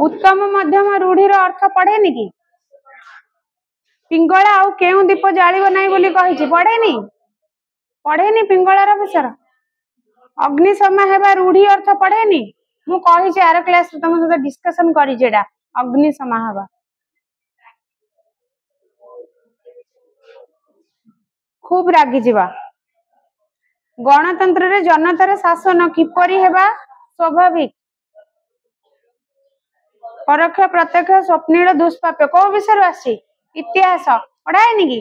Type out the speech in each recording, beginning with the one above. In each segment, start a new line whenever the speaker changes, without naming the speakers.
उत्तम मध्यम रूढ़ीर अर्थ पढ़ेनि कि पिंगला आउ केउ दीप जालिब नाही बोली कहिछि पढ़ेनि पिंगलार विषय अग्नि समय हेबा रूढ़ी अर्थ पढ़ेनि मु कहिछि आर क्लास तुम सहित डिस्कशन करी जेडा अग्नि समय हेबा खूब रागी जीवा गणतंत्र रे जनतार शासन किपरि हेबा स्वाभाविक परोक्ष प्रत्यक्ष स्वप्नील दुष्प्राप्य को विषय आसी इतिहास पढ़ाएनि कि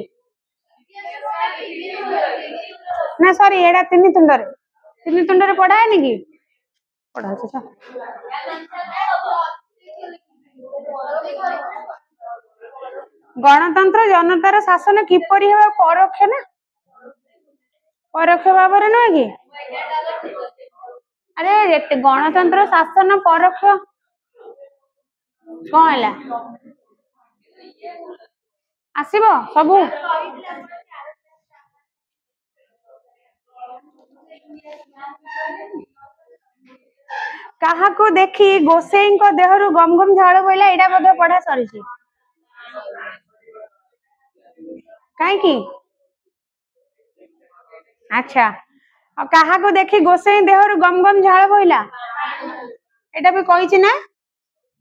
ना सॉरी एडा तीन तुंडरे पढ़ाएनि कि पढ़ा छ गणतंत्र जनतार शासन किपरि हेबा परोक्ष ना परोक्ष भाव रे न कि अरे गणतंत्र शासन परोक्ष कौन है आसीबो सबू कहा को देखी गोसेई को देहरु गम गम झाड़ बोला एडा बोध पढ़ा सरी कहीं की अच्छा कहा को देखी गोसेई देहरु गम गम झाड़ बोला एडा भी कही ना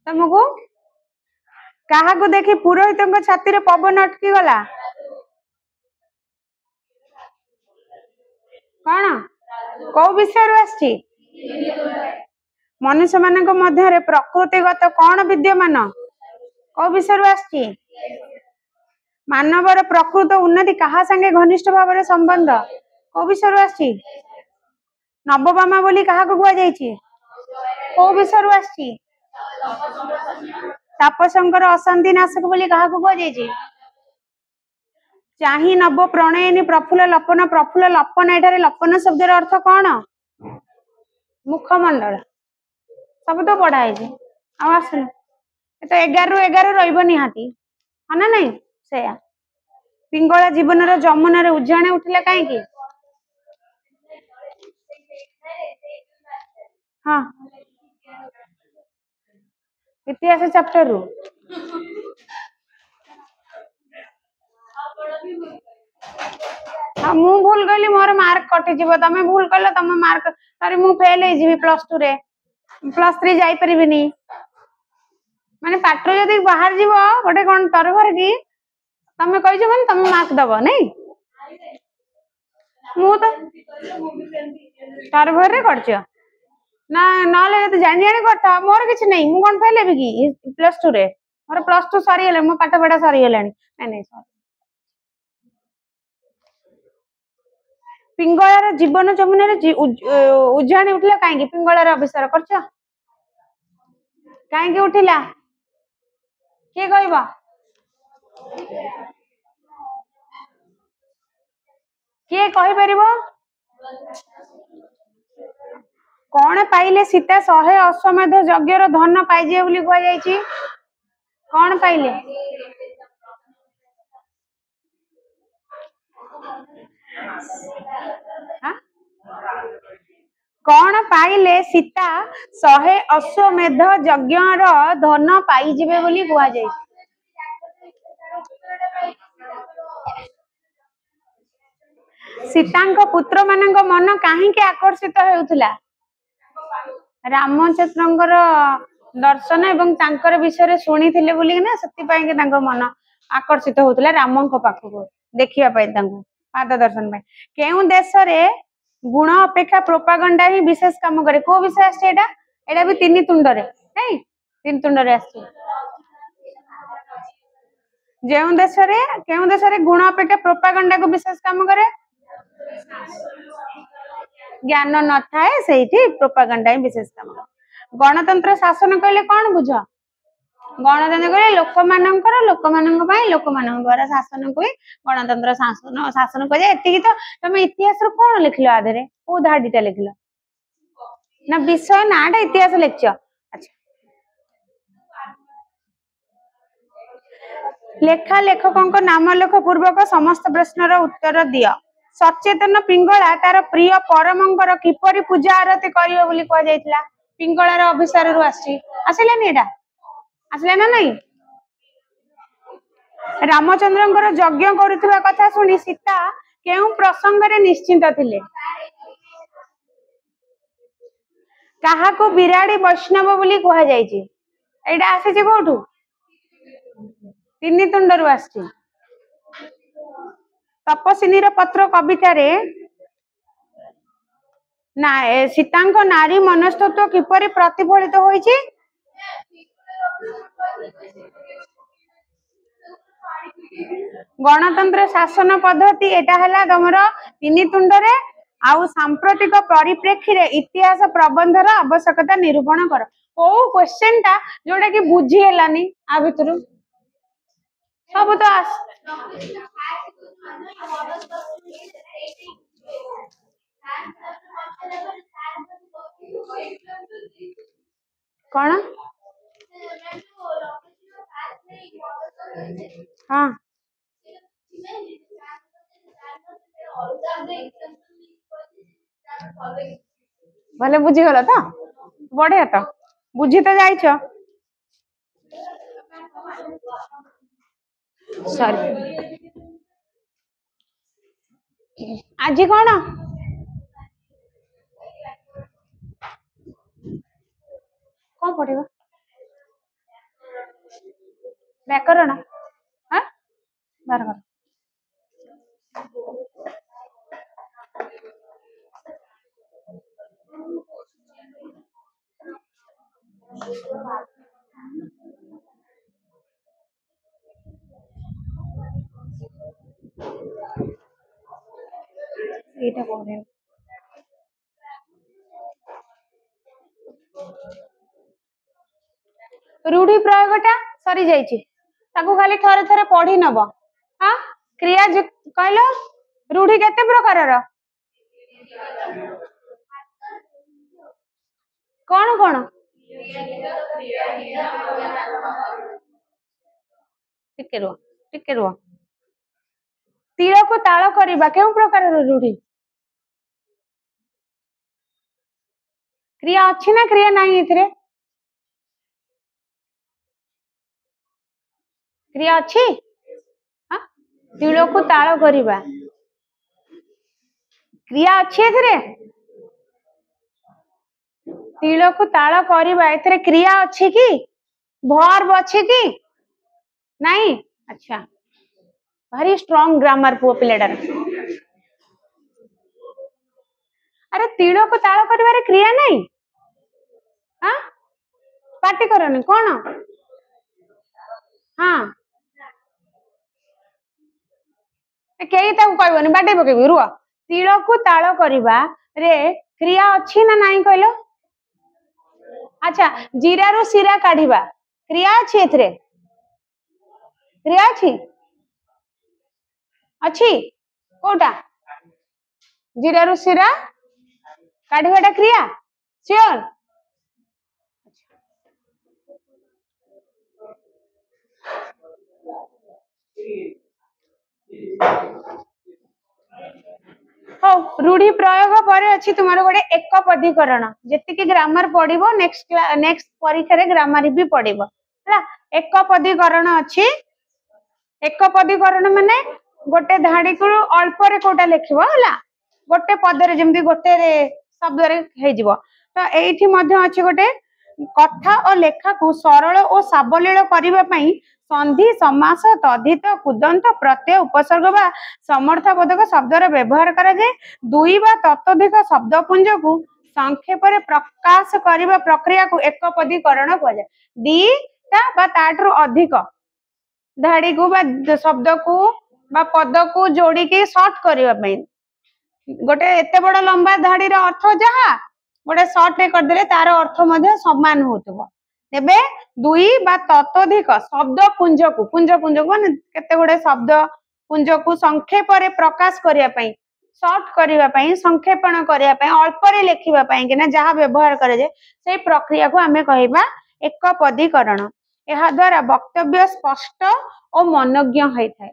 तुमको कहा को देखी पुरोहित छाती रे पवन अटकी गला कौन कौ विषय आछि मनुष्य मानक मध्य प्रकृतिगत कौन विद्यमान कौ विषय आछि मानवर प्रकृत उन्नति कहा संगे घनिष्ठ भाव संबंध कौ विषय आछि नवबामा बोली कहा को गुआ जाइछि कौ विषय आछि तापशंकर अशांति नाशक बोली कहा को गुआ जाइछि चाही नव प्रणयनी प्रफुल्ल लपन एठारे लपन शब्दर अर्थ कौन मुखमंडल सब तो पढ़ाई आसन तो 11 रु 11 रहिबो निहाती है ना नहीं से पिंगला जीवन जमुना उजाणे उठिला कहीं हाँ इतिहास चैप्टर रु हाँ मु भूल गली मोर मार्क कटि जीव तमे भूल कल तम मार्क सॉरी मु फेल हे जीवी +2 रे +3 जाई परिबिनी माने पात्र जदी बाहर जीव गोटे कोन तरभर की तमे कहि छ माने तमे मार्क दबो नहीं मु तो तरभर रे करछ ना नाले जदी जानि जानि करता मोर किछ नहीं मु कोन फेल हेबी की +2 रे मोर +2 सरी गेले मो पाठ पढ़ा सरी गेलानी नहीं नहीं सॉरी पिंगलार जीवन जमुना उजाणी उठिला कहीं पिंगलार अविष्कार कर कहीं उठिला किए कहब किए कहि परिबो कौन पाइले सीता 100 अश्वमेध यज्ञर धन पाइजे बोली कह जाइछि कौन पाइले हाँ? कौन पाइले सीता 100 अश्वमेध यज्ञर धन पाइजिबे बोली कह जाइछि सीतांक पुत्र मानक मन काहे आकर्षित हेउथिला रामचंद्रंकर दर्शन एवं तांकर विषय शुणी थिले बोली ना सती पाई के तांको मन आकर्षित होउथिला रामंक पाखको देखिया पाई तांको पाद दर्शन पाई केउ देश रे गुण अपेक्षा प्रोपागंडा ही विशेष काम करे को विषय आछे एडा भी तीन तुंडरे नहीं तीन तुंडरे आछे जेउ देश रे गुण अपेक्षा प्रोपागंडा को विशेष काम करे ज्ञान न थाए सेठी प्रोपागंडा ही विशेष काम गणतंत्र शासन कहले कौन बुझ गणतंत्र कहले लोक द्वारा शासन को गणतंत्र शासन कह एति तो तुम इतिहास कौन लिखल आधे को धाड़ीटा लिखल ना विषय नाटा इतिहास लिख लेखा लेखकों नाम लेख पूर्वक समस्त प्रश्नर उत्तर दिया सचेतन पिंगला तार प्रिय परमंकर किपरि पूजा आरती करियो बोली कह जायतिला पिंगलार अभिसार रु आसिलानी एटा आसिला ना नहीं रामचंद्र यज्ञ करुवा कथा शुणी सीता केउ प्रसंग रे निश्चिंत थिले काहाकू बिराड़ी वैष्णव बोली कहा जायछि एटा आसी कोठू तीन तुंड रु आसी तपस्विनी पत्र कविता रे ना सीतांक नारी मनस्तत्व किपरि प्रतिफलित होइछि गणतंत्र शासन पद्धति एटा हला तमर तीन तुंड रे आउ सांप्रतिक परिप्रेक्षी रे इतिहास प्रबंधर आवश्यकता निरूपण कर को क्वेश्चन टा जोटा कि बुझी हेलानी आ भितरु सब तो कौन हाँ भले बुझी गला तो बढ़िया तो बुझी तो जाइछ सॉरी आज कौन कौन पढ़ेगा व्याकरण हाँ बार बार एटा पढ़े रूढ़ी प्रयोगटा सरी जाइछि ताकू खाली थरे थरे पढ़ी नब हाँ क्रिया कहल रूढ़ी केते प्रकार कौन कौन टिके रुह तीर को ताल करबा केउ प्रकार रूढ़ी क्रिया अच्छी ना क्रिया नहीं एथिरे क्रिया अच्छी हाँ तीर को ताल करबा क्रिया अच्छी एथिरे तीर को ताल करबा एथिरे क्रिया अच्छी की वर्ब अच्छी की नहीं अच्छा भारी स्ट्रांग ग्रामर पुओ पिलेडर अरे तीड़ को ताल करिवारे क्रिया नहीं हाँ पार्टी करनी कौन हाँ कई कहबनी बाटे पकेबी रुह तीड़ को ताल करिबा रे क्रिया अच्छी ना नहीं कहलो अच्छा जीरा रु सिरा काढ़िबा क्रिया अच्छी एथिरे क्रिया अच्छी कोटा जीरा रु सिरा काढ़िबाटा क्रिया श्योर हो रूढ़ी प्रयोग पर अच्छी तुमार गोटे एक पदीकरण जेतिकी ग्रामर पढ़िबो नेक्स्ट परीक्षा रे ग्रामर भी पढ़िबो हला एक पदीकरण अच्छी एक पदीकरण माने गोटे धाड़ी को अल्प रे कोटा लिखिबो हला गोटे पद रे जेमती गोटे रे शब्द रे हे जिवो तो एठी मध्य अच्छी गोटे कथा और लेखा को सरल और साबलील करिबा पई संधि समास तद्धित कुदंत प्रत्यय उपसर्ग बा समर्थबोधक शब्दर व्यवहार करा जाए दुई बा ततोधिक शब्दपुंज को संक्षेप रे प्रकाश करिबा प्रक्रिया को एक पदीकरण कह जाए दीटा बा ताठू अधिक धाड़ी को बा शब्द को बा पद को जोड़ी के शॉर्ट करिबा पई गोटे एते बड़ लंबा धाड़ी रो अर्थ जहा गोटे शॉर्ट रे कर देले तार अर्थ मध्य समान होतबो तेबे दुई बा ततोधिक शब्द पुंज को माने केते गोटे शब्द पुंज को संक्षेप रे प्रकाश करिया पई शॉर्ट करिया पई संक्षेपण करिया पई अल्प रे लेखिबा पई कि ना जहा व्यवहार करे जे सेही प्रक्रिया को हमें कहिबा एक पदीकरण एहा द्वारा वक्तव्य स्पष्ट और मनोज्ञ होई थाए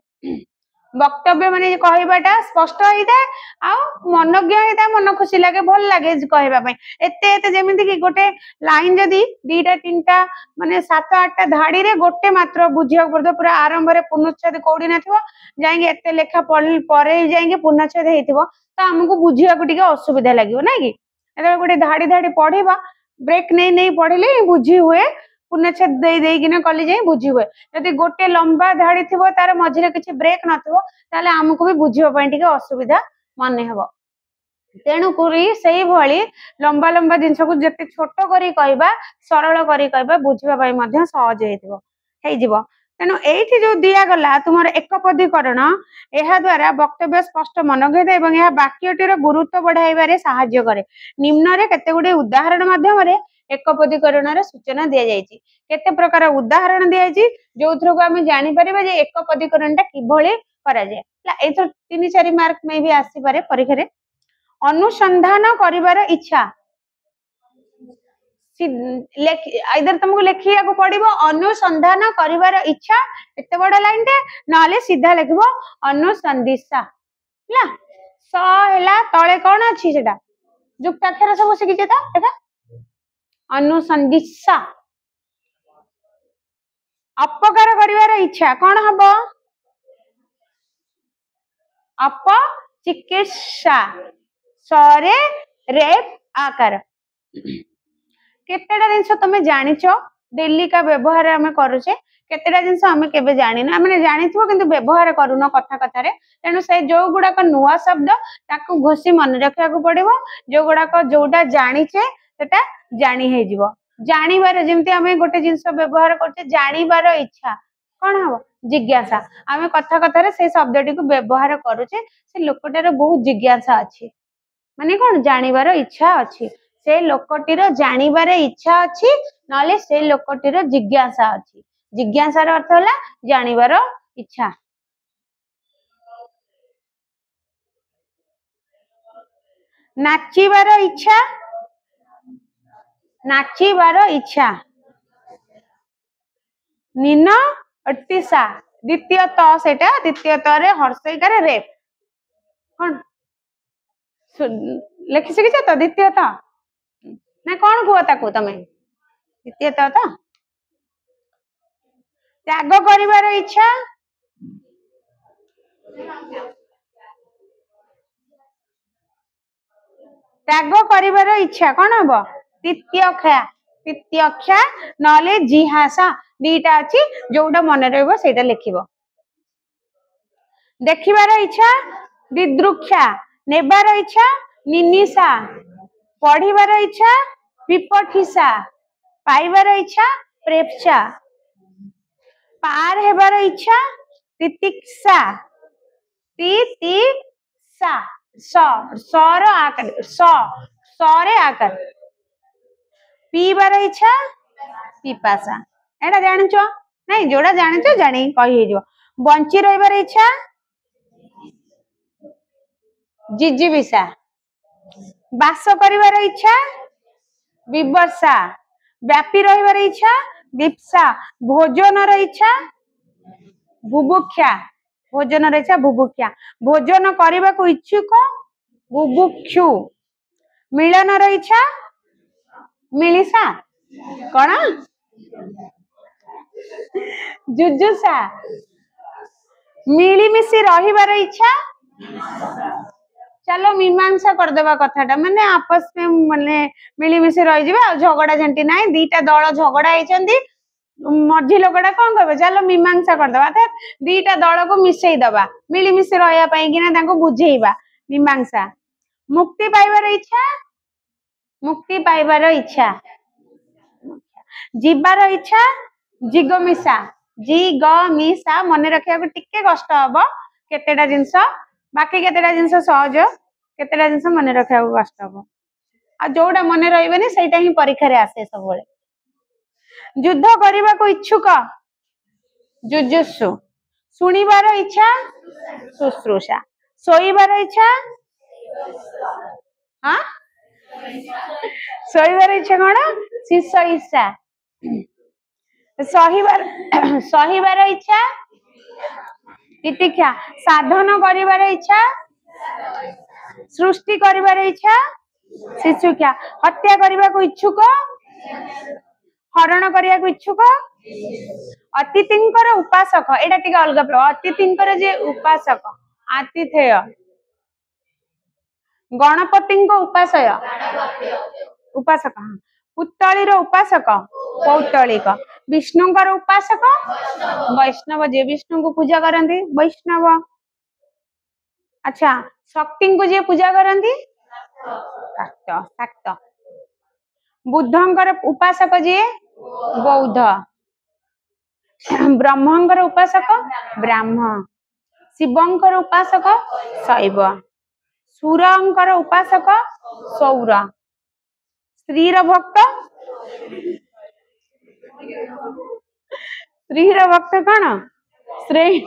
वक्तव्य माने कहबाटा स्पष्ट होता है आ मनज्ञ होता है मन खुशी लगे भल लगे कहवाई एते एते जेमिति कि गोटे लाइन जदि दीटा तीनटा माने 7-8टा धाड़ी रे गोटे मात्र बुझिया पड़ो पूरा आरंभ रे पूर्णच्छेद कोडी नथिबो जाई एते लेखा परे जाई पूर्णच्छेद हेतिबो तो हमको बुझिया को टिके असुविधा लागिवो ना कि एते गोटे धाड़ी धाड़ी पढ़िबा ब्रेक नहीं नहीं पढ़िले बुझी हुए पूर्णच्छेद दे देकिना कली जाई बुझी हुए जदि गोटे लंबा धाड़ी थिबो तार मझिरे किछि ब्रेक नथिबो ताले हमको भी बुझिबो पई टिके असुविधा माने हबो तेणु कुरी सेही भली लंबा लंबा जिनस को जते छोट करी कहबा सरल करी कहबा बुझिबा पई मध्य सहज हेतिबो हेजिबो तेणु एठी जो दिया गला तुमर एकपदीकरण एहा द्वारा वक्तव्य स्पष्ट मनोगत एवं यह वाक्यटीर गुरुत्व बढ़ाइबारे सहाय्य करे निम्न रे केते गुडे उदाहरण माध्यम रे एकपदीकरण रे सूचना दिया जायछि केते प्रकार उदाहरण दिया जायछि जोथरो को हम जानि परिबा जे एकपदीकरण टा किभली करा जाय एथर 3-4 मार्क में भी आसी पारे परीक्षा रे अनुसंधान करिवार इच्छा इधर तुमको लिखिया को पड़िबो अनुसंधान करिवार इच्छा एते बड़ लाइन टे नाले सीधा लिखबो अनुसंदिशा ला स हैला तळे कोन अछि सेटा युक्ताक्षर सब सिखिजे त देखा अनुसंदिशा अपकार करिवार इच्छा कोन हबो अपचिकित्सा सरे रेप आकार केतेटा जिनस तमे जानिछ डेली का व्यवहार हमें करूचे केतेटा जिनस हमें केबे जानिना माने जानिथबो किंतु व्यवहार करूनो कथा कथा रे तेनु से जो गुडा का नुवा शब्द ताकू घोसी मन रखिया को पड़िबो जो गुडा को जोटा जानिछे सेटा जानि हे जिवो जानिबार जेमति हमें गोटे जिनस व्यवहार करछे जानिबार इच्छा कोन हबो जिज्ञासा हमें कथा कथा रे से शब्दटी को व्यवहार करूचे से लोकटार बहुत जिज्ञासा अछि माने कोन जानिबार इच्छा अछि से लोकटीर जानिबार इच्छा अछि नले से लोकटीर जिज्ञासा अछि जिज्ञासार अर्थ होला जानिबार इच्छा नाचिबार इच्छा निन अट्टिसा द्वितीय त सेटा द्वितीय त रे हर्षैकार रेप कोन लेखि सिकिछ त द्वितीय त ना कोन कुआ ताकू तमे द्वितीय त त्याग करिवार इच्छा त्याग करिवार इच्छा कोन हबो तित्यक्षा नले जिहासा दीटा अछि जोटा मन रहबो सेटा लिखिबो देखिबार इच्छा दिदृक्षा नेबार इच्छा निनिसा पढ़िबार इच्छा विपठिसा पाइबार इच्छा प्रेक्षा पार हेबार इच्छा तितिक्षा तितिसा सर आकार सरे आकार पीबार इच्छा पिपासा एटा जानिचो नहीं जोड़ा जानिचो जानी कहि हे जो बंची रहिबार इच्छा जिजीविसा बास करिबार इच्छा विवर्षा व्यापी रहिबार इच्छा दीप्सा भोजन इच्छा बुभुक्षा भोजन इच्छा बुभुक्षा भोजन करने को इच्छुक बुभुक्षु मिलन इच्छा मिलिसा कौन जुजुसा मिलीमिशी रहिबार इच्छा चलो मीमांसा करदेवा कथाटा माने आपस में माने मिलीमिशी रही जावा झगड़ा झंटी ना दीटा दल झगड़ा होती मझी लोकटा कौन कह चलो मीमांसा करदेवा अर्थात दीटा दल को मिसई दबा मिलीमिशी रहा बुझेइबा मीमांसा मुक्ति पाइबार इच्छा जीवार इच्छा जिगमिसा जिगमिसा मन रखा टिके कष्ट हम केतेटा जिनस बाकी केतेटा जिनस सहज केतेटा जिनस मन रखा कष्ट हम आ जोटा मन रही सेटा ही परीक्षा रे आसे सब युद्ध करने को इच्छुक जुजुत्सु शुणिबार इच्छा शुश्रूषा सोईबार इच्छा हाँ सोईबार इच्छा कौन शिशईसा सहीबार इच्छा तितिक्षा साधन करिवार इच्छा सृष्टि करिवार इच्छा शिशुक्षा हत्या करने को इच्छुक हरण करने को इच्छुक अतिथिंकर उपासक एटा टिके अलग प्रकार अतिथिंकर जे उपासक आतिथेय गणपति उपासय उपासक पुतली उपासक पौतलिक विष्णुकर उपासक वैष्णव जे विष्णु को पूजा करती वैष्णव अच्छा शक्ति को जे पूजा करती शाक्त शाक्त बुद्धंकर उपासक जे बौद्ध ब्रह्मंकर उपासक ब्राह्मण शिवंकर उपासक शैव सूरंकर उपासक सौर स्त्रीर भक्त स्त्रीर भक्त कौन श्रेय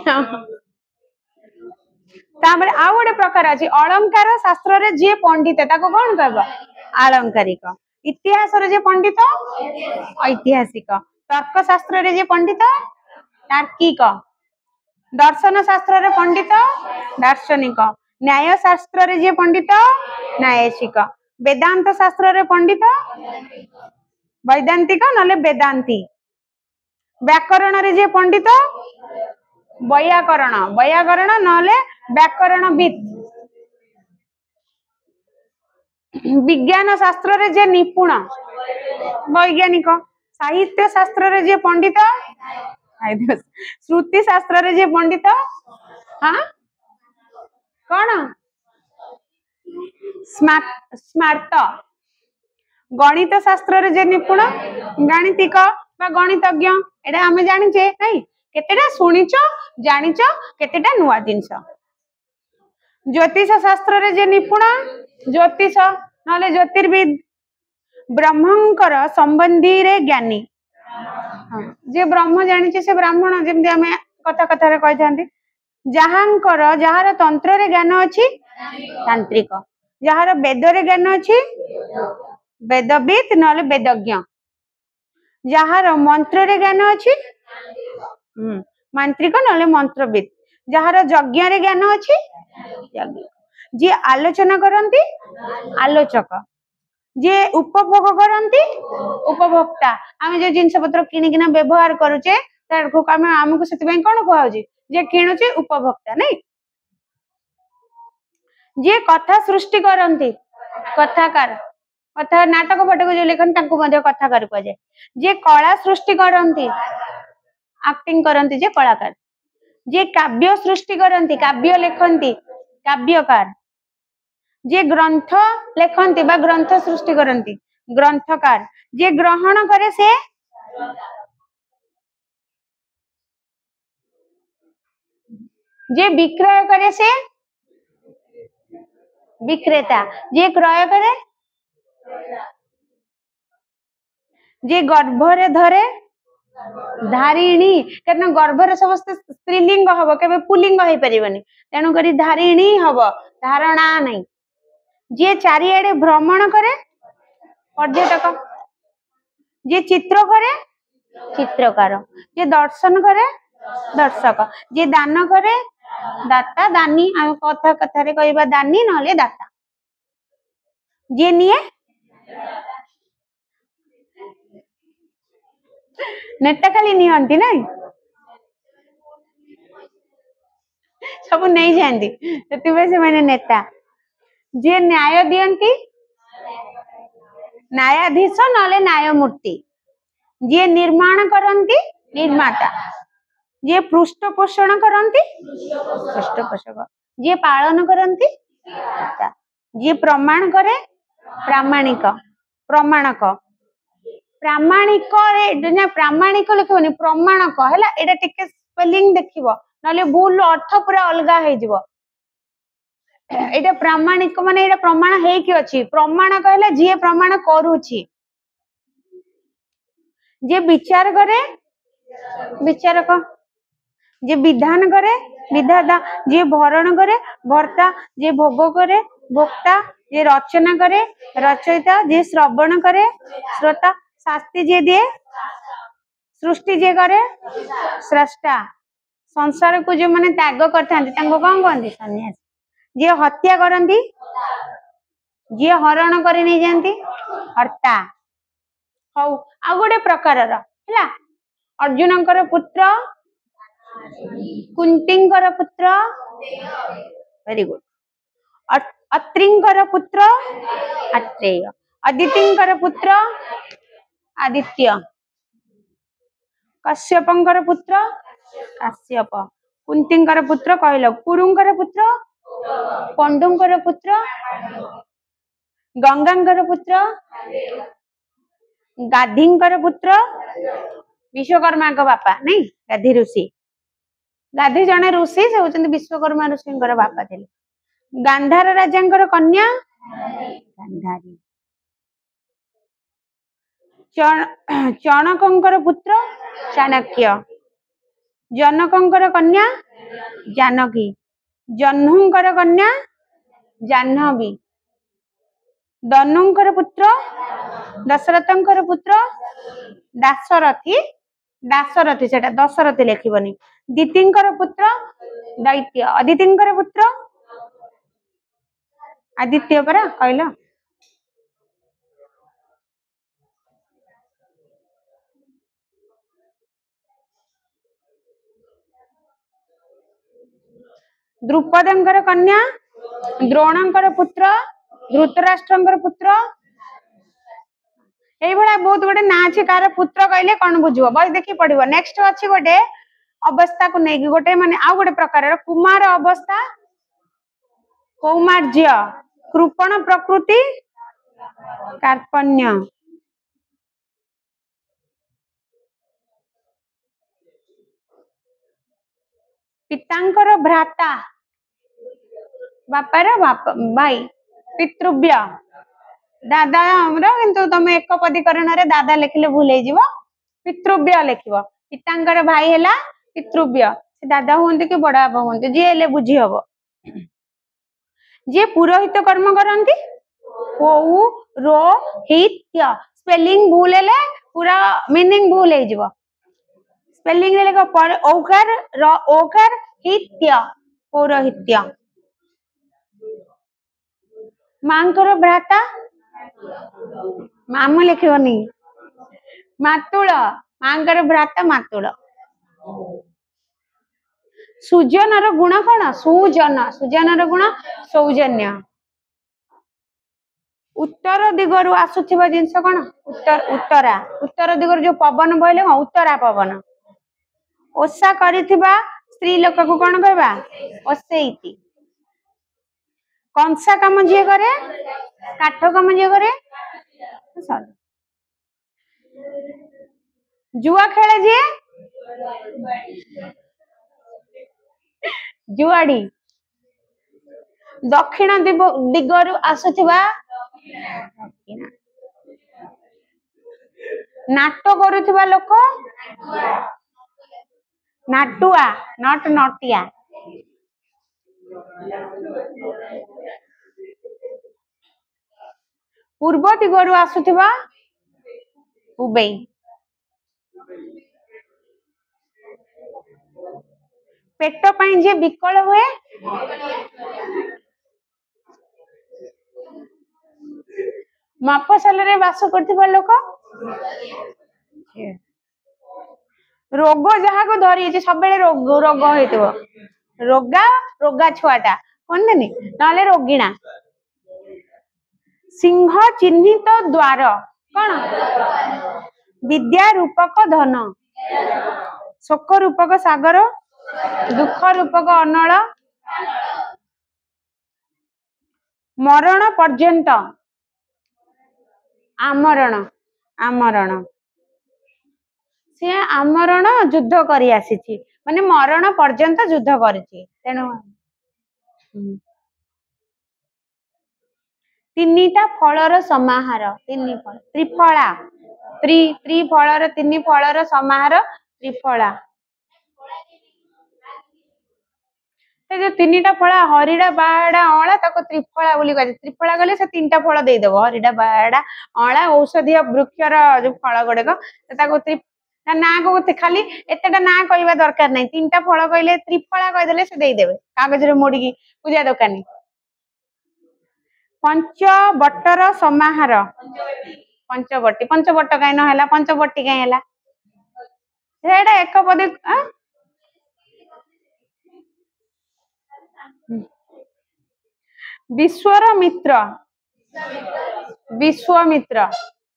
तापर आ गोटे प्रकार अछि अलंकार शास्त्र रे जे पंडित ताको कौन कहबो अलंकारिक इतिहास रे जे पंडित ऐतिहासिक तर्क शास्त्र रे जे पंडित तार्किक दर्शन शास्त्र रे पंडित दार्शनिक न्याय शास्त्र रे जे पंडित न्यायिक वेदांत शास्त्र रे पंडित वैदांतिक नले वेदांती व्याकरण रे जे पंडित वैयाकरण वैयाकरण नले व्याकरणविद विज्ञान शास्त्र रे जे निपुण वैज्ञानिक साहित्य शास्त्र रे जे पंडित श्रुति शास्त्र रे जे पंडित हाँ कौन स्मार्त गणित शास्त्र रे जे निपुण गणितिक बा गणितज्ञ एटा हमें जानिचे नहीं केतेटा सुनिचो जानिचो केतेटा नुआ जिंस ज्योतिष शास्त्र रे जे निपुण ज्योतिष नले ज्योतिर्विद ब्रह्मंकर संबंधी रे ज्ञानी जे ब्रह्म जानिचे से ब्राह्मण जेमति हमें कथा कथा रे कहि थांती जहांकर जहार तंत्र रे ज्ञान अछि तांत्रिक जहार वेद रे ज्ञान अछि वेदविद नले वेदज्ञ जहार मंत्र रे ज्ञान अछि मांत्रिक नले मंत्रविद जहार यज्ञ रे ज्ञान अछि यज्ञ जे आलोचना करंती आलोचक जे उपभोग करंती उपभोक्ता आमे जे जिंस पत्र किनिकिना व्यवहार करूचे तारको आमे हमकु सेति पय कोन कहउची जे किनुचे उपभोक्ता नहीं जे कथा सृष्टि करंती कथाकार कथा नाटक फटक जो लेखन तांको मध्ये कथाकार कह जाय जे कला सृष्टि करंती एक्टिंग करंती जे कलाकार जे काव्य सृष्टि करंती काव्य लेखंती काव्यकार जे ग्रंथ लेखंती बा ग्रंथ सृष्टि करंती ग्रंथकार जे ग्रहण करे से जे विक्रय करे से विक्रेता जे क्रय करे जे गर्भरे धरे धारिणी कारण गर्भरे समस्त स्त्रीलिंग हबो केबे पुल्लिंग होई परिबनी तेनु करी धारिणी हबो धारणा नहीं जे चारियाडे भ्रमण करे पर्यटक जे चित्र करे चित्रकार जे दर्शन करे दर्शक जे दान करे दाता दानी हम कथा कथा रे कहबा दानी नले दाता जे निये नेता खाली नियंती नहीं सब नहीं जानती सेतिबे से माने नेता जे न्याय दियंती न्यायाधीश नले न्यायमूर्ति जे निर्माण करंती निर्माता जे पृष्ठपोषण करंती पृष्ठपोषक जे पालन करंती जे प्रमाण करे प्रामाणिक प्रमाणक प्रामाणिक रे प्रामाणिक लिखबनी प्रमाणक हैला एटा टिके स्पेलिंग देखिबो नले भूल अर्थ पूरा अलगा हे जिवो एटा प्रामाणिक माने एटा प्रमाण हे कि अछि प्रमाण कहला जे प्रमाण करूछि जे विचार करे विचारक जे विधान करे विधाता जे भरण करे भर्ता जे भोग करे भोक्ता जे रचना करे रचयिता जे श्रवण करे श्रोता शास्ति जे दिए सृष्टि जे करे स्रष्टा संसार को जो माने त्याग करथांती तांको कौन कहंती सन्यासी जे हत्या करंती जे हरण करि नै जानती हर्ता हौ आ गोटे प्रकार रा हैला अर्जुनकर पुत्र कुंतींकर पुत्र वेरी गुड अत्रिंकर पुत्र अत्रेय अदितिंकर पुत्र आदित्य कश्यपंकर पुत्र काश्यप कुंतींकर पुत्र कहल कुरुंकर पुत्र पंडुंकर पुत्र गंगांकर पुत्र गाधींकर पुत्र विश्वकर्मा का बापा नहीं गाधी ऋषि गाधी जने ऋषि से होचंदी विश्वकर्मा ऋषिंकर बापा थे गांधार राजांकर कन्या गांधारी चणकंकर पुत्र चाणक्य जनकंकर कन्या जानकी जह्नुंकर कन्या जाह्नवी दनुंकर पुत्र दशरथंकर पुत्र दासरथी दासरथी सेटा दशरथी लेखिबनी दितिंकर पुत्र दैत्य अदितिंकर पुत्र आदित्य परा कहला द्रुपदंकर कन्या द्रोणंकर पुत्र धृतराष्ट्रंकर पुत्र एई भला बहुत गोटे ना अछि कार पुत्र कहले कोन बुझिबो बस देखि पड़िबो नेक्स्ट अछि गोटे अवस्था को नेगी गोटे माने आ गोटे प्रकार कुमार अवस्था कौमार्य कृपण प्रकृति कार्पण्य पितांकर भ्राता बापार बाप भाई पितृव्य दादा हमरा किंतु तमे एक पदीकरण रे दादा लिखले भूल हे जीवो पितृव्य लिखिबो पितांकर भाई हैला पितृव्य से दादा होंते कि बड़ा बाबा होंते जे हेले बुझी हबो जे पुरोहित कर्म करंती ओ रो हित्य स्पेलिंग भूल हेले पूरा मीनिंग भूल हे जीवो स्पेलिंग रे लेखो पर ओकार र ओकार हित्य पौरोहित्य मांकर भ्राता मामू लिखिबनी मातुल मांकर भ्राता मातुल सुजनर गुण कौन सुजनर गुण सौजन्य उत्तर दिगरु आसुथिबा जिंस कौन उत्तरा उत्तर दिगरु जो पवन बहले उत्तरा पवन ओषा करिथिबा स्त्री लोक को कौन कहबा ओसेईती कंसा काम जे करे काठ काम जे करे जुआ खेले जे जुआड़ी दक्षिण दिगरु आसुथिबा नाटो करुथिबा लोक नाटुआ नट नटिया पूर्व दिगरु आसुथिबा उबई पेट पाई जे विकल हुए मफसल रे वास करथिबा लोक रोग जहा को धरी जे सब बेले रोग रोग हेतिबो रोगा रोगा छुआटा कोन देनी नाले रोगिणा सिंह चिन्हित द्वार कौन विद्या रूपक धन शोक रूपक सागर दुख रूपक अनल मरण पर्यंत आमरण आमरण से आमरण युद्ध करी आसीछि माने मरण पर्यंत युद्ध करिछि तेनु तीनिटा फलर समाहार तीन फल त्रिफला त्रिफलर तीन फलर समाहार त्रिफला जो तीनिटा फला हरिडा बाड़ा अला ताको त्रिफला बोली कहै त्रिफला गले से तीनटा फल दे देबो हरिडा बाड़ा अला औषधीय वृक्षर जो फल गुडक ताको ता ना को खाली एतेटा ना कहवा दरकार नहीं, तीनटा फल कहले त्रिफला कहदेले से देदेवे कागज रे मोड़ी पूजा दुकानी। पंचवटर समाहार पंचवटी, पंचवट कहीं ना पंचवटी कहीं है एक पदी विश्वर मित्र, विश्वामित्र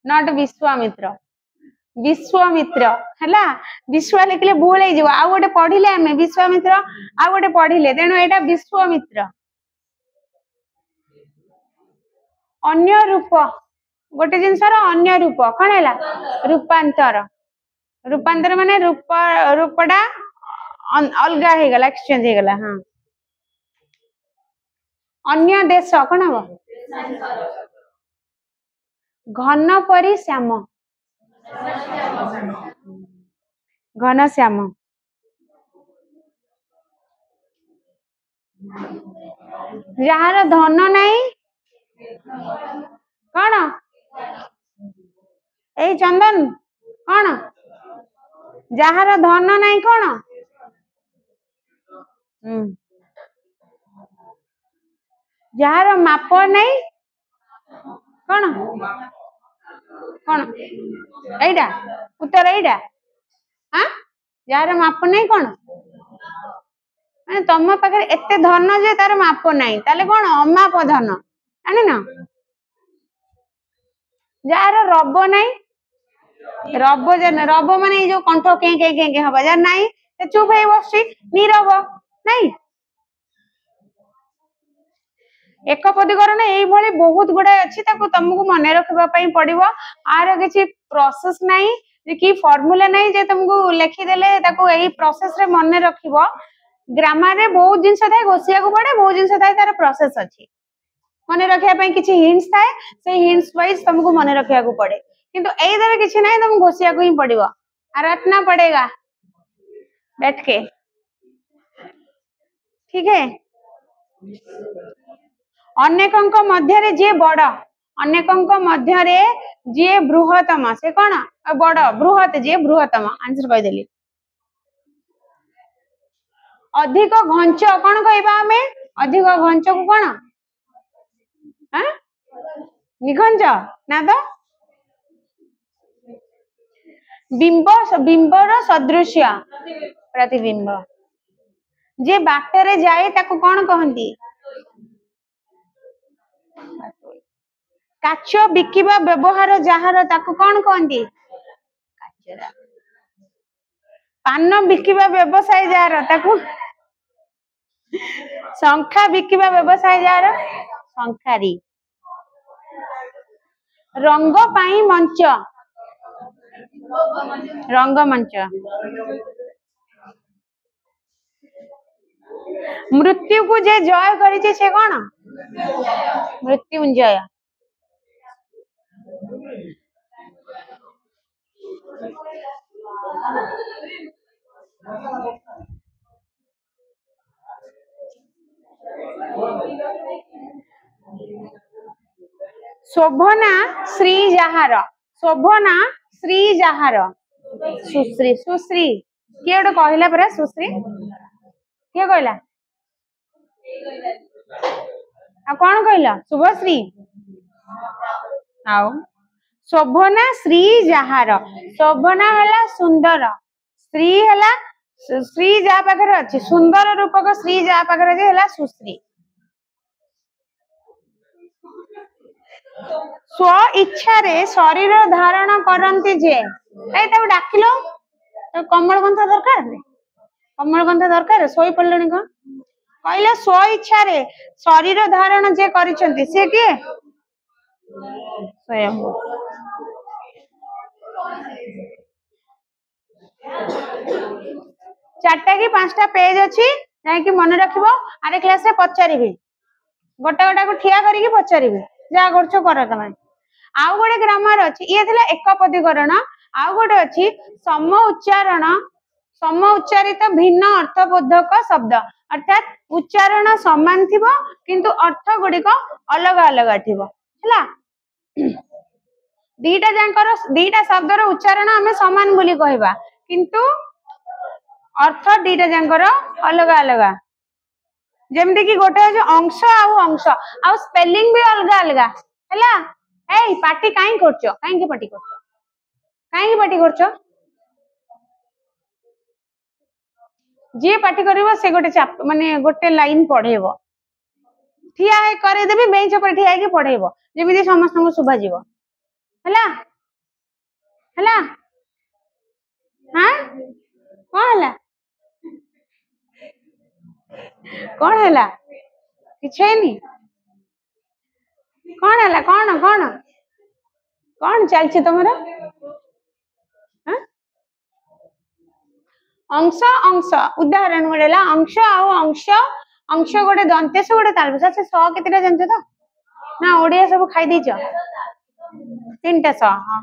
नॉट विश्वामित्र, विश्वामित्र हैला। विश्व लिखले भूल हो जाव, आउ गोटे पढ़िले आमे विश्वामित्र आउ गोटे पढ़िले, तेणु एटा विश्वामित्र। अन्य रूप गोटे जिनसर अन्य रूप कौन है रूपांतर, रूपांतर माने रूप रूपटा अलग हो गला, एक्सचेंज हो गला। हाँ अन्य देश कौन हम घन परी श्याम, घन श्याम। जार धन नहीं कौन ए चंदन कौन जार धन नहीं कौन जार माप नहीं कौन कौन एटा उत्तर एटा। हाँ जार माप नहीं कौन माने तुम पाखे एते धन जे तार माप नहीं, ताले कौन अमाप धन जानी ना। जार रब नहीं, रब जन रब माने जो कंठ के हवा जार नहीं चुप है बस नीरव नहीं। एक पदीकरण ये बहुत गुड़ाए अच्छी, तुमको मन रखा पड़ो। आर किसी प्रोसेस नहीं कि फॉर्मूला नहीं जे तुमको लिखिदेले यही प्रोसेस रे मन रखिबो। ग्रामर रे बहुत जिनस थाए घोषिया को पड़े, बहुत जिनस थाए तार प्रोसेस अच्छी मन रखा किसी हिंट्स थाए, से हिंट्स वाइज तुमको मन रखा पड़े, किंतु एई दरे किसी नहीं तुम घोषिया को ही पड़ो। और रटना पड़ेगा बैठ के, ठीक है। अनेकंक मध्य जे बड़, अनेकंक मध्य जे बृहत्तम से कौन बड़ बृहत जे बृहत्तम आंसर कहीदेली। अधिक घंच कौन कहबा आमे अधिक घंच को कौन निघंच ना तो बिंब, बिंबर सदृश्य प्रतिबिंब। जे बाटरे जाए ताको कौन कहंती काच बिकिबा व्यवहार जहार ताको कौन कहंती काचरा। पान बिकिबा व्यवसाय जार ताको संख्या बिकिबा व्यवसाय जार संखारी। रंग पाई मंच रंगमंच। मृत्यु को जे जय करिছে से कौन मृत्युंजय। शोभना श्री जहार, शोभना श्री जहार सुश्री, सुश्री किए गोटे कहला परा सुश्री किए कहला आ कौन कहला शुभश्री। आओ शोभना श्री जहार, शोभना हला सुंदर, श्री हला श्री जा पाखरे अछि सुंदर रूपक श्री जा पाखरे जे हला सुश्री। स्व इच्छा रे शरीर धारण करंती जे डाकिलो तो कमल गंथा दरकार, कमल गंथा दरकार सोई पड़लनी कौन कहले स्व इच्छा रे शरीर धारण जे करिसंती से किए स्वयं। चारटा कि पांचटा पेज अच्छी जाकि मन रखिबो। आरे क्लास रे पचारिबे गोटा गोटा को ठिया करिके पचारिबे जा करछो कर तमे। आउ गोटे ग्रामर अच्छी ये थिला एक पदीकरण, आउ गोटे अच्छी सम उच्चारण, सम उच्चारित भिन्न अर्थबोधक शब्द अर्थात उच्चारण समान थिबो किंतु अर्थ गुडी को अलग अलग थिबो हैला। दीटा शब्दर उच्चारण आम सामान बोली कहबा किंतु अर्थ दीटा जाकर अलग अलग जमती कि गोटे हूँ अंश आउ अंश आउ स्पेलिंग भी अलग अलग है ए पार्टी कहीं कर कहीं पार्टी कर जी पार्टी कर से गोटे चाप माने गोटे लाइन पढ़ेब ठिया करदेवी बेंच पर ठिया है पढ़ेब जमी समस्त शुभा जीव है हाँ कौन है कौन है कि कौन है कौन कौन कौन चलती तुम अंश अंश उदाहरण गोटे अंश आउ अंश अंश गोटे दंतेश गोटे तालबेश से 100 केतेटा जानछ तो ना ओडिया सब खाई दीच 3टा 100 हां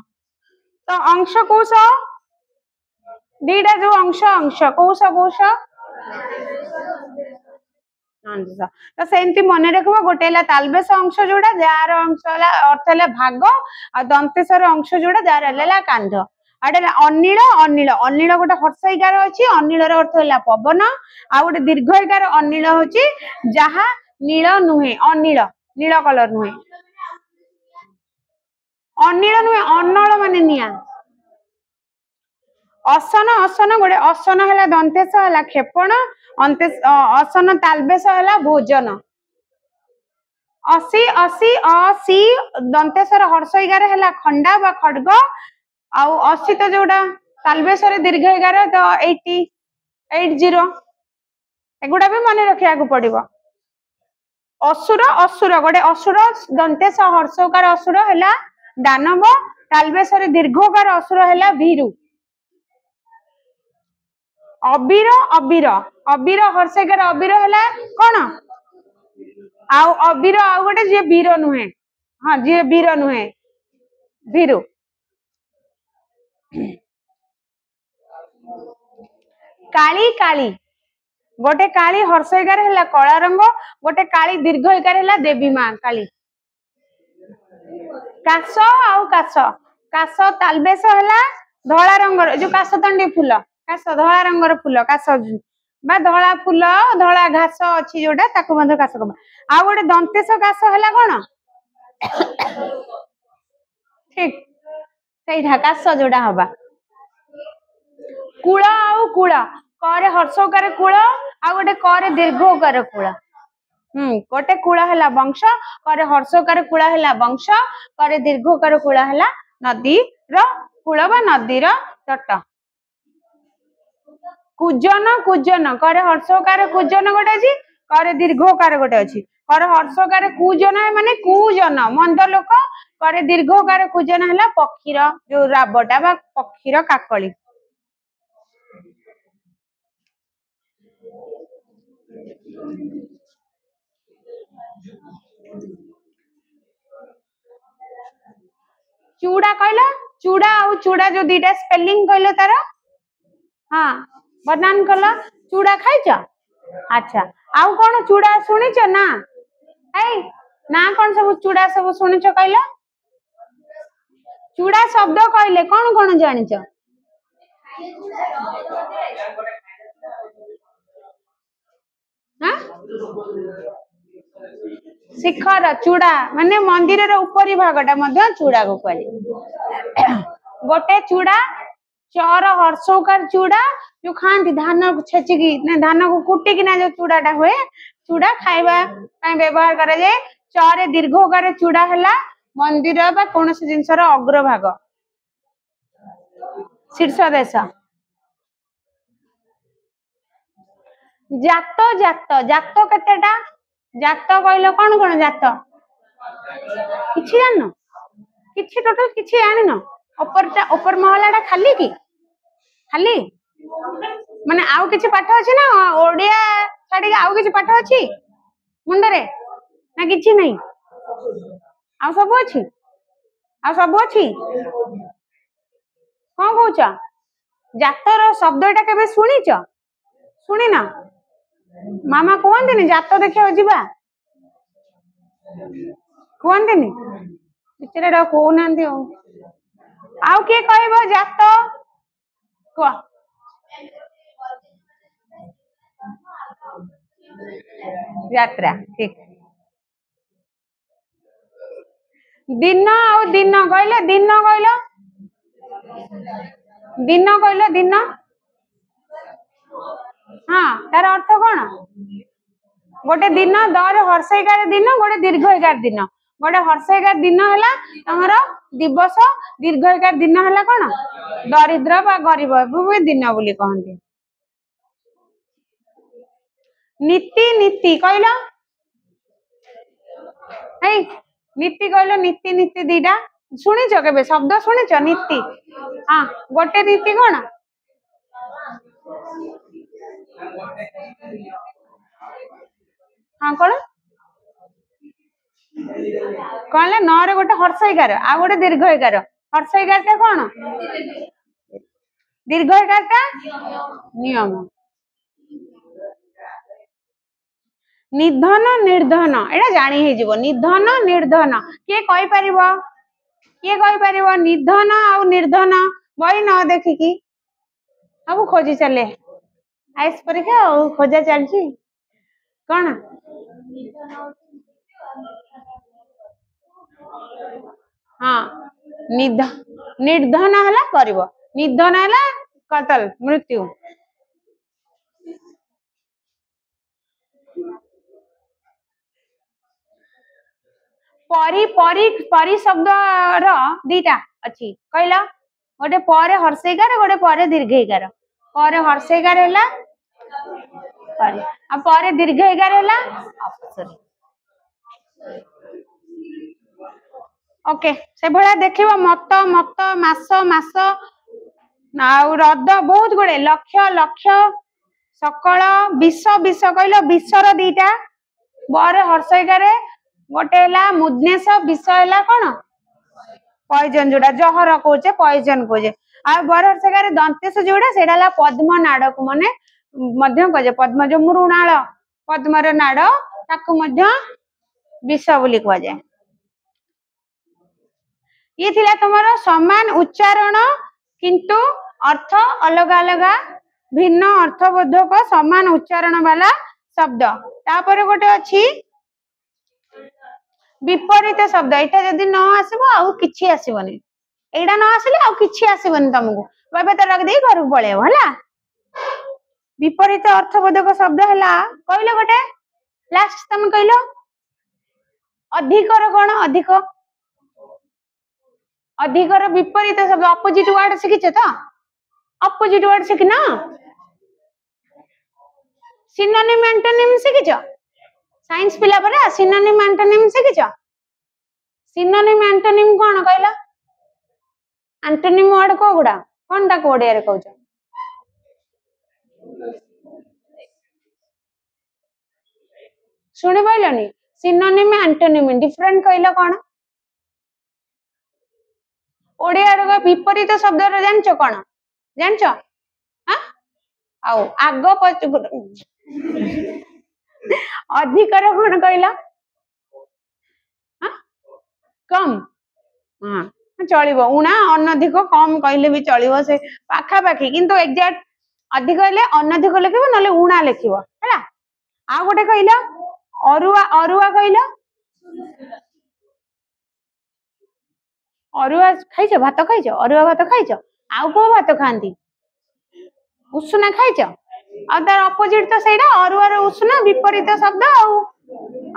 तो अंश को 100 दीटा जो अंश अंश को 100 तो सेमती मन रखब गोटे तालबेश अंश जोड़ा जार अंश अर्थ है भाग आ दंतेश्वर अंश जोड़ा जार है कांध आटे अनिल अनिल अनिल गोटे हर्षईकार अच्छी अनिलर अर्थ है पवन आ गोटे दीर्घईकार अनिल होची जहा नील नुहे अनिल नील कलर नुहे अनिल नुहे अनल माने निया असन असन गोटे असन है दंतेश है क्षेपण असन तालबेश है भोजन असी असी असी दंतेश्वर हर्षईकार है खंडा बा खड्ग आउ असी तो जोड़ा तालबेश्वर दीर्घईकार तो 80 80 एगुड़ा भी मन रखा पड़ो असुर असुर गोटे असुर दंतेश हर्षकार असुर है दानव तालबेश्वर दीर्घकार असुर है भीरु अबीर अबीर अबीर हर्षकार अबीर है कौन आउ अबीर आउ गोटे जी वीर नुहे हाँ जी वीर नुहे भीरु काली काली गोटे काली हर्षईकार है कला रंग गोटे काली दीर्घईकार है देवी मां काली काश आउ काश काश तालबेश है धला रंगर जो काशतंडी फूल काश धला रंगर फूल काश बा धला फूल धला घास अच्छी जोटा ताको बंध काश आ गोटे दंतेश काश है कौन ठीक सही काश जोड़ा हवा कूल आउ कूल करे हर्षकार कूल आ गोटे करे दीर्घकार कूल गोटे कूल है वंश करे हर्षकार कूल है वंश करे दीर्घकार कूल है नदी कूल बा नदी तट कुजन कुजन करे हर्षकार कुजन गोटे अच्छी करे दीर्घकार गोटे अच्छी करे हर्षकार कुजन माने कुजन मंद लोक करे दीर्घकार कुजन है पक्षीर जो राबटा बा पक्षीर काकली चूड़ा कहला चूड़ा आउ चूड़ा जो दीटा स्पेलिंग कहले तार हाँ बनान कला चूड़ा खाइछ अच्छा आउ कौन चूड़ा सुनिछ ना ए ना कौन सब चूड़ा सब सुनिछ कहला चूड़ा शब्द कहले कौन कौन जानिछ हाँ शिखर चूड़ा माने मंदिर उपरी भागटा चूड़ा को कहे गोटे चूड़ा चर हर्षकार चूड़ा जो खाती धान छेचिकी धान को कुटिकी जो चूड़ाटा हुए चूड़ा खाइबा व्यवहार करे जाए चरे दीर्घकार चूड़ा है मंदिर बा कौन जिनसर अग्रभाग शीर्ष देश जात जात जात केतेटा जात कहले कौन कौन जात किछि जान किछि टोटल किछि जानिन ऊपर महलाटा खाली की खाली माने आउ किछि पाठ अछि ना ओडिया छाडी आउ किछि पाठ अछि मुंडरे ना किछि नहीं आ सब अछि कौन कहूच जातर शब्दटा केबे सुनिच सुनी ना मामा कहते जात देखा जा कहते कहना आउ किए कहबो जात कुह यात्रा ठीक दिन आउ दिन कहले दिन कहले दिन हाँ तार अर्थ कौन गोटे दिन दर हर्षईकार दिन गोटे दीर्घईकार दिन गोटे हर्षईकार दिन है तमर दिवस दीर्घईकार दिन है कौन दरिद्र बा गरीब दिन बोली कहते नीति नीति कहल नीति कहल नीति नीति दीटा शुणिच के शब्द शुणिच नीति हाँ गोटे नीति कौन हाँ कौन कहले नरे गोटे हर्षईकार आ गोटे दीर्घईकार हर्षईकार टा कौन दीर्घईकार टा नियम निधन निर्धन एटा जानी हे जीवो निधन निर्धन किए कहि परिबो निधन आ निर्धन बही न देखिकी अब खोजी चले आइस परीक्षा खोजा चलची कौन हाँ निर्धन हला करिवो निधन हला कतल मृत्यु परी परी परी शब्द र दीटा अच्छी कहला गोटे पर हर्षईकार गोटे पर दीर्घईकार पर हर्षईकार हैला परी आ पर दीर्घईकार हैला सॉरी ओके से भला देखिबो मत मत मास मास नाउ रद बहुत गुडे लक्ष्य लक्ष्य सकल विष विष कहलो विषर दीटा बर हर्षईकार गोटे हैला मुद्नेश विष हैला कोन पॉइजन जोड़ा जहर कोचे पॉइजन कोचे आ बर हर्षईकार दंतेश जोड़ा सेडा हैला पद्म नाड़ को माने मध्य कजे पद्म जो मृणाल पद्मर नाड़ ताकू मध्य विष बोली कह जाए ये थिला तुमरो समान उच्चारण किंतु अर्थ अलग अलग भिन्न अर्थबोधक समान उच्चारण वाला शब्द तापर गोटे अछि विपरीत शब्द एटा जदी न आसीबो आउ किछि आसीबोनी एटा न आसीले आउ किछि आसीबोनी तुमको बाबा तो रख दे घर पळेबो हला विपरीत अर्थबोधक शब्द हला कहले गोटे लास्ट तुम कहलो अधिकर कोन अधिक अधिकर विपरीत शब्द अपोजिट वर्ड शिखिछ तो अपोजिट वर्ड शिखना सिनोनिम एंटोनिम शिखिछ साइंस पिला परे सिनोनिम एंटोनिम शिखिछ सिनोनिम एंटोनिम कोन कहला एंटोनिम वर्ड को गुडा कोन ता कोडिया रे कहउछ सुनि पाइलनी सिनोनिम एंटोनिम डिफरेंट कहला कोन ओडिया रो विपरीत शब्द रो जानछो कोन जानछो हां आउ आगो अधिकर कोन कहला हां कम हां चलिबो उणा अनधिक कम कहले भी चलिबो से पाखा पाखी किंतु एग्जैक्ट अधिक हेले अनधिक लिखिबो नले उणा लिखिबो हैला आ गोटे कहला अरुआ अरुआ कहला अरुआ खाइछ भात खाइछ अरुआ भात खाइछ आउ को भात खांती उषुना खाइछ आ तार अपोजिट तो सेडा अरुआ रे उषुना विपरीत शब्द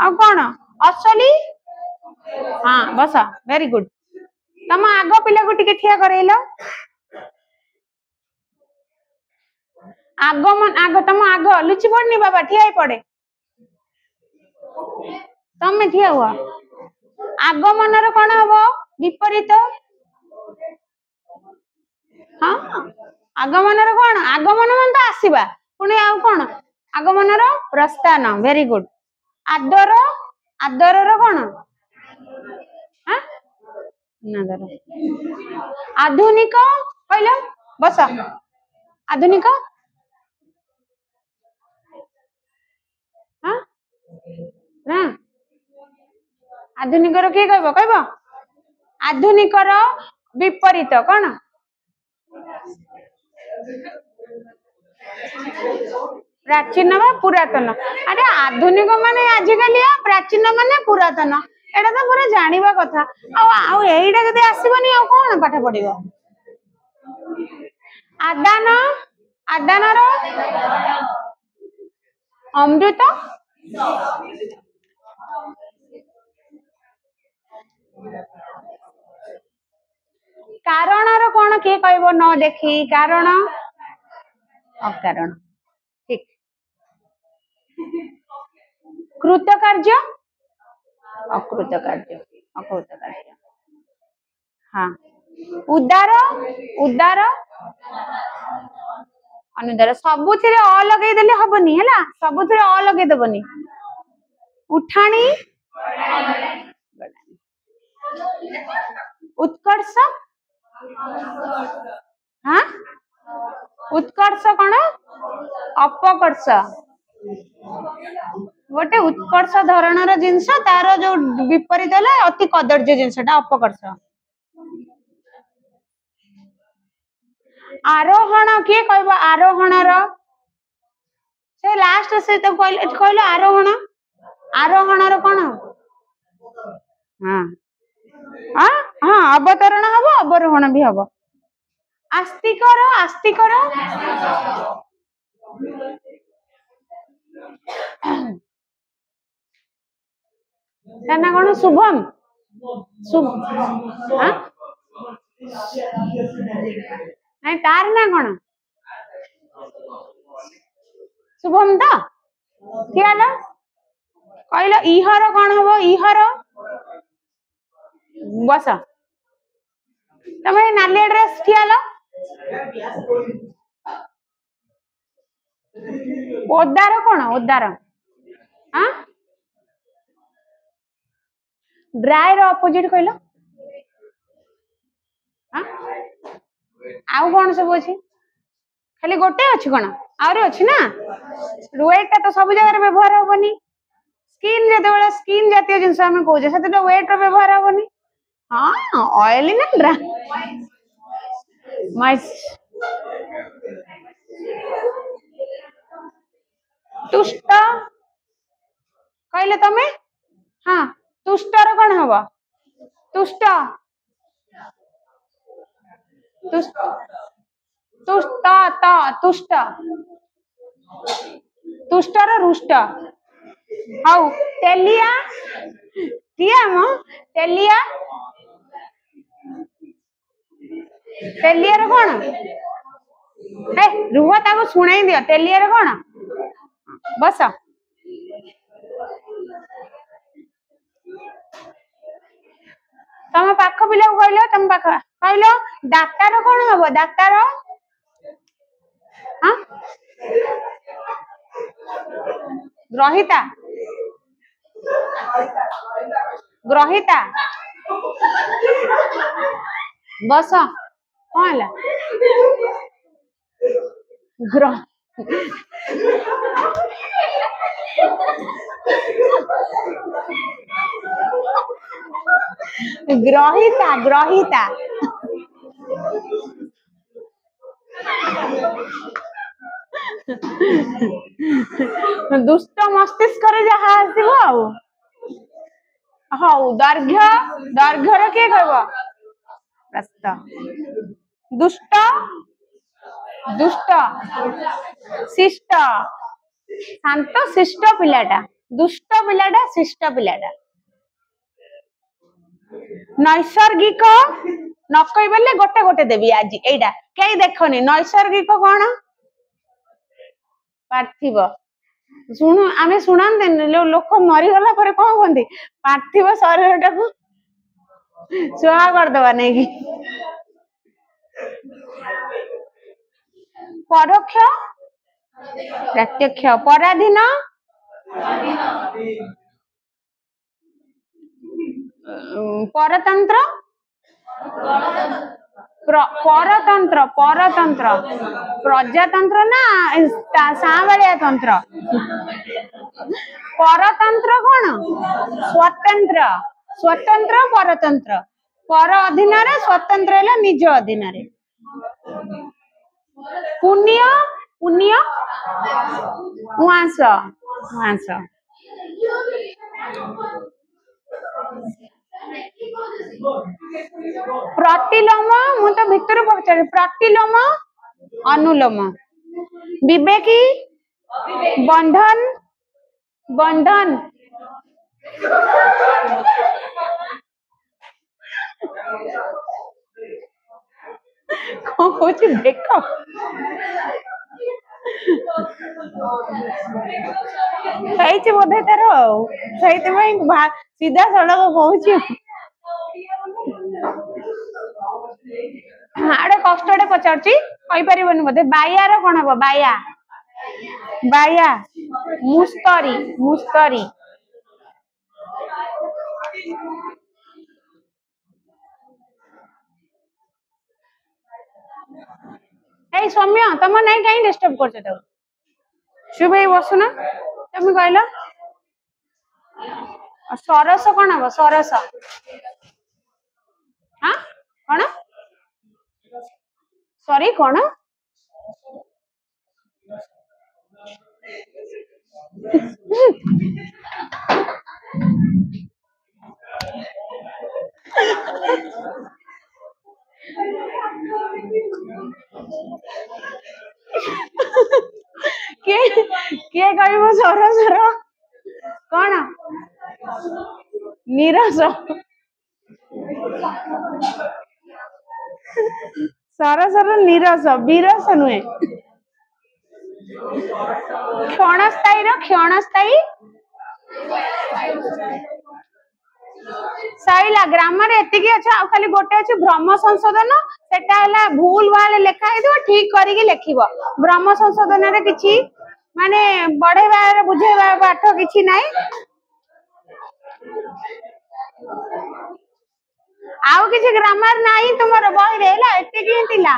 आ कोन असली हां बसा वेरी गुड तम आगो पिला को टिके ठिया करैलो आगमन आगो तम आगो लुचि पड़नी बाबा ठिया ही पड़े तमे ठिया हुआ आगमन रो कोन हबो विपरीत हां आगमन रो कोन आगमन मन तो आसीबा पुनी आउ कोन आगमन रो प्रस्थान वेरी गुड आदर आदर रो कोन हां नादर आधुनिक कहलो बस आधुनिक हां ना आधुनिक रो के कहबो कहबो आधुनिक रो विपरीत कौन प्राचीन वा पुरातन अरे आधुनिक माने आजिकल प्राचीन माने पुरातन एटा तो पूरा जानिबा कथा आउ एइडा जदि आसीबनी आ कोन पाठ पढिबो आदान आदानर अमृत कारणर कोन के कहबो न देखी कारण अकारण ठीक कृत कार्य अकृत कार्य हाँ उदार उदार अनुदार सबुथिरे अ लगेई देले हबनी हैला सबुथिरे अ लगेई देबनी उठाणी उत्कर्ष हाँ उत्कर्ष कौन अपकर्ष गोटे उत्कर्ष धरणर जिनस तार जो विपरीत है अति कदर्य जिनसटा अपकर्ष आरोहण किए कहबो आरोहणर से लास्ट से तो कहलो आरोहण आरोहणर कौन हाँ हाँ हाँ अवतरण हबो अवरोहण भी हबो आस्तिकर आस्तिकर ना कौन शुभम शुभ हाँ नहीं तार ना कौन शुभम तो किया कहलो इहर कौन हबो इहर बस तमे नाली ड्रेस किया ओदार कौन ओदार हाँ ड्राई रो अपोजिट कहलो हाँ आउ कौन सब अच्छी खाली गोटे अच्छी कौन आउरी अच्छी ना वेट टा तो सब जगह व्यवहार हेनी स्किन जो स्किन जातीय जिनस आम कहे से वेट व्यवहार हेनी हाँ ऑयली ना ड्राई तुष्ट कहले तमे हाँ तुष्टर कौन हम तुष्ट तुष्ट तुष्ट तुष्ट तुष्टर रुष्ट हाउ तेलिया किया मो तेलिया तेलिया रे कौन ए रुह ताको सुनाई दियो तेलिया रे कौन बस तम पाख पिला कहलो तम पाख कहलो डाक्तार कौन हम डाक्तार हाँ ग्रहिता ग्रहिता बस कौन है ग्रह ग्रहिता ग्रहिता दुष्ट मस्तिष्क जहा आसो हौ दैर्घ्य दैर्घ्यर किए कह दुष्ट दुष्ट शिष्ट शांत शिष्ट पिलाटा दुष्ट पिलाटा शिष्ट पिलाटा नैसर्गिक न कहले गोटे गोटे देवी आज एटा कई देखनी नैसर्गिक कौन पार्थिव शुणु आम शुणाते लोक मरीगला कौन कहते पार्थिव शरीर टाक सुहा करदे नहीं परोक्ष प्रत्यक्ष पराधीन परतंत्र परतंत्र परतंत्र प्रजातंत्र ना सांबालिया तंत्र परतंत्र कौन स्वतंत्र स्वतंत्र परतंत्र पर अधीन स्वतंत्र है निज अधीन। पुण्य पुण्य उआंस उआंस प्रतिलोम मु तो भितर पचार प्रतिलोम अनुलोम विवेकी बंधन बंधन कौन कौन देख बोधे तार सीधा सड़क कहूँ आड़े कष्टे पचार बोधे बायार कौन हम बाया बाया मुस्तरी मुस्तरी ए सौम्य तुम नहीं कहीं डिस्टर्ब कर चुप बसुना तुम कहल सरस कौन हम सरस हाँ कौन सॉरी कौन किए कह सरसर कौन नीरस सरसर नीरस बीरस नुहे क्षणस्थायी क्षणस्थायी सैला ग्रामर एतिकी अच्छा खाली गोटे अच्छे भ्रम संशोधन सेटा भूल भाल लेखा ठीक करिकी लेखिबो भ्रम संशोधन रे किछि माने बढ़ेबार बुझेबा पाठ किछि नाही आउ किछि ग्रामर नाही तुमर बही रे ला एतिकी थिला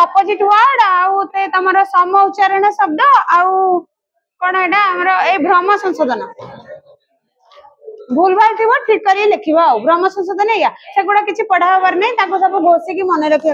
अपोजिट वर्ड आउ ते तमरो सम उच्चारण शब्द आउ कोन एटा हमरो ए भ्रम संशोधन भूल भाल थी ठीक कर लिखा भ्रम संशोधन है से गुड़ा किसी पढ़ाबार नहीं सब घोषिक मन रखा